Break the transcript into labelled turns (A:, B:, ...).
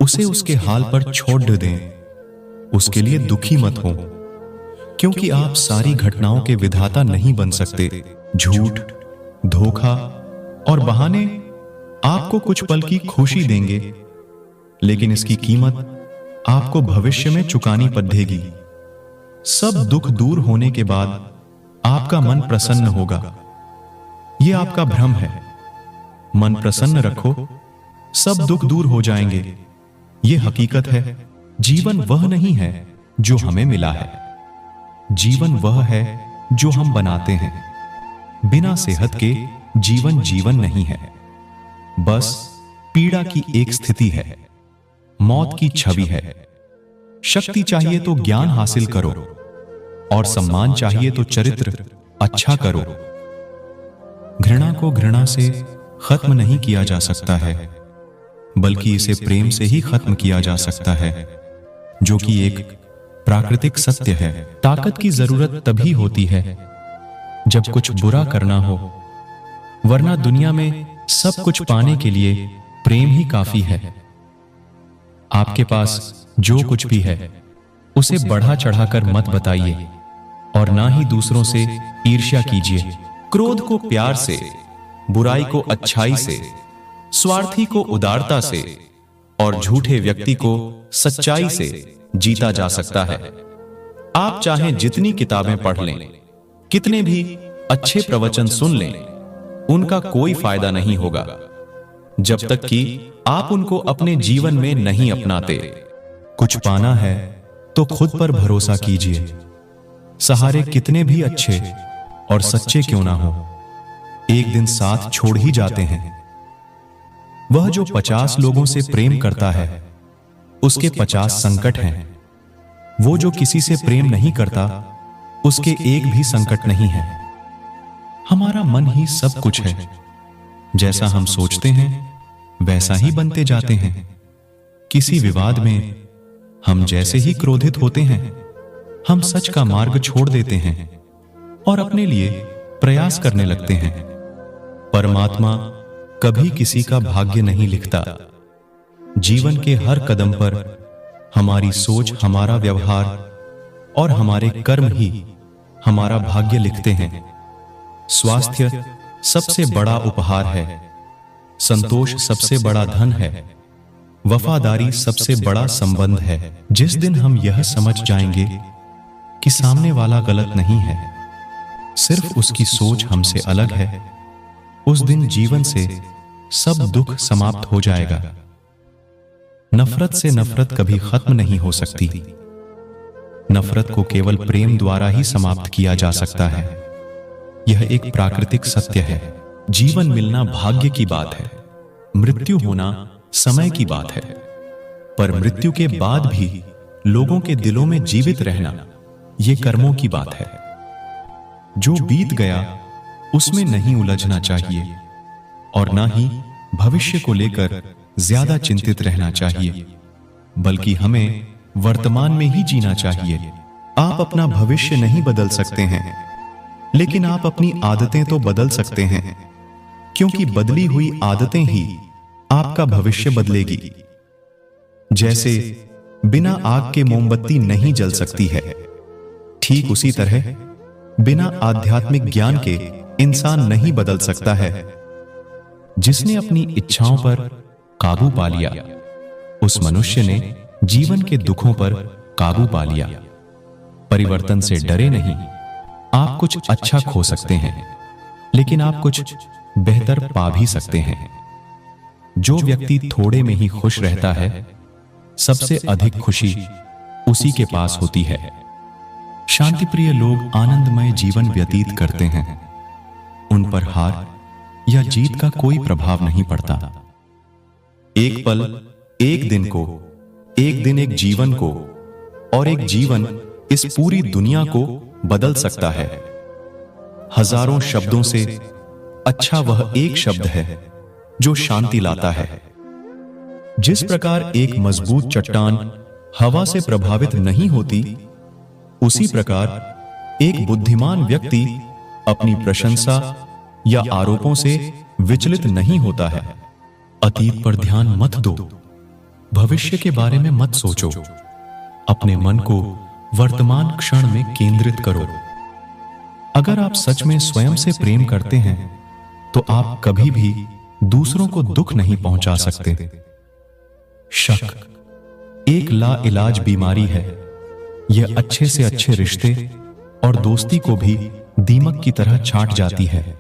A: उसे उसके हाल पर छोड़ दें, उसके लिए दुखी मत हो, क्योंकि आप सारी घटनाओं के विधाता नहीं बन सकते। झूठ, धोखा और बहाने आपको कुछ पल की खुशी देंगे, लेकिन इसकी कीमत आपको भविष्य में चुकानी पड़ेगी। सब दुख दूर होने के बाद आपका मन प्रसन्न होगा। यह आपका भ्रम है। मन प्रसन्न रखो, सब दुख दूर हो जाएंगे। यह हकीकत है। जीवन वह नहीं है जो हमें मिला है, जीवन वह है जो हम बनाते हैं। बिना सेहत के जीवन जीवन नहीं है, बस पीड़ा की एक स्थिति है, मौत की छवि है। शक्ति चाहिए तो ज्ञान हासिल करो, और सम्मान चाहिए तो चरित्र अच्छा करो। घृणा को घृणा से खत्म नहीं किया जा सकता है, बल्कि इसे प्रेम से ही खत्म किया जा सकता है, जो कि एक प्राकृतिक सत्य है। ताकत की जरूरत तभी होती है जब कुछ बुरा करना हो, वरना दुनिया में सब कुछ पाने के लिए प्रेम ही काफी है। आपके पास जो कुछ भी है उसे बढ़ा चढ़ाकर मत बताइए, और ना ही दूसरों से ईर्ष्या कीजिए। क्रोध को प्यार से, बुराई को अच्छाई से, स्वार्थी को उदारता से और झूठे व्यक्ति को सच्चाई से जीता जा सकता है। आप चाहे जितनी किताबें पढ़ लें, कितने भी अच्छे प्रवचन सुन लें, उनका कोई फायदा नहीं होगा जब तक कि आप उनको अपने जीवन में नहीं अपनाते। कुछ पाना है तो खुद पर भरोसा कीजिए। सहारे कितने भी अच्छे और सच्चे क्यों ना हो, एक दिन साथ छोड़ ही जाते हैं। वह जो 50 लोगों से प्रेम करता है, उसके 50 संकट हैं। वो जो किसी से प्रेम नहीं करता, उसके एक भी संकट नहीं है। हमारा मन ही सब कुछ है। जैसा हम सोचते हैं वैसा ही बनते जाते हैं। किसी विवाद में हम जैसे ही क्रोधित होते हैं, हम सच का मार्ग छोड़ देते हैं और अपने लिए प्रयास करने लगते हैं। परमात्मा कभी किसी का भाग्य नहीं लिखता। जीवन के हर कदम पर हमारी सोच, हमारा व्यवहार और हमारे कर्म ही हमारा भाग्य लिखते हैं। स्वास्थ्य सबसे बड़ा उपहार है, संतोष सबसे बड़ा धन है, वफादारी सबसे बड़ा संबंध है। जिस दिन हम यह समझ जाएंगे कि सामने वाला गलत नहीं है, सिर्फ उसकी सोच हमसे अलग है, उस दिन जीवन से सब दुख समाप्त हो जाएगा। नफरत से नफरत कभी खत्म नहीं हो सकती। नफरत को केवल प्रेम द्वारा ही समाप्त किया जा सकता है। यह एक प्राकृतिक सत्य है। जीवन मिलना भाग्य की बात है, मृत्यु होना समय की बात है। पर मृत्यु के बाद भी लोगों के दिलों में जीवित रहना, यह कर्मों की बात है। जो बीत गया उसमें नहीं उलझना चाहिए, और ना ही भविष्य को लेकर ज्यादा चिंतित रहना चाहिए, बल्कि हमें वर्तमान में ही जीना चाहिए। आप अपना भविष्य नहीं बदल सकते हैं, लेकिन आप अपनी आदतें तो बदल सकते हैं, क्योंकि बदली हुई आदतें ही आपका भविष्य बदलेगी। जैसे बिना आग के मोमबत्ती नहीं जल सकती है, ठीक उसी तरह बिना आध्यात्मिक ज्ञान के इंसान नहीं बदल सकता है। जिसने अपनी इच्छाओं पर काबू पा लिया, उस मनुष्य ने जीवन के दुखों पर काबू पा लिया। परिवर्तन से डरे नहीं। आप कुछ अच्छा खो सकते हैं, लेकिन आप कुछ बेहतर पा भी सकते हैं। जो व्यक्ति थोड़े में ही खुश रहता है, सबसे अधिक खुशी उसी के पास होती है। शांतिप्रिय लोग आनंदमय जीवन व्यतीत करते हैं। उन पर हार या जीत का कोई प्रभाव नहीं पड़ता। एक पल, एक दिन को, एक दिन एक जीवन को, और एक जीवन इस पूरी दुनिया को बदल सकता है। हजारों शब्दों से अच्छा वह एक शब्द है जो शांति लाता है। जिस प्रकार एक मजबूत चट्टान हवा से प्रभावित नहीं होती, उसी प्रकार एक बुद्धिमान व्यक्ति अपनी प्रशंसा या आरोपों से विचलित नहीं होता है। अतीत पर ध्यान मत दो, भविष्य के बारे में मत सोचो। अपने मन को वर्तमान क्षण में केंद्रित करो। अगर आप सच में स्वयं से प्रेम करते हैं तो आप कभी भी दूसरों को दुख नहीं पहुंचा सकते। शक एक लाइलाज बीमारी है। यह अच्छे से अच्छे रिश्ते और दोस्ती को भी दीमक की तरह छांट जाती है।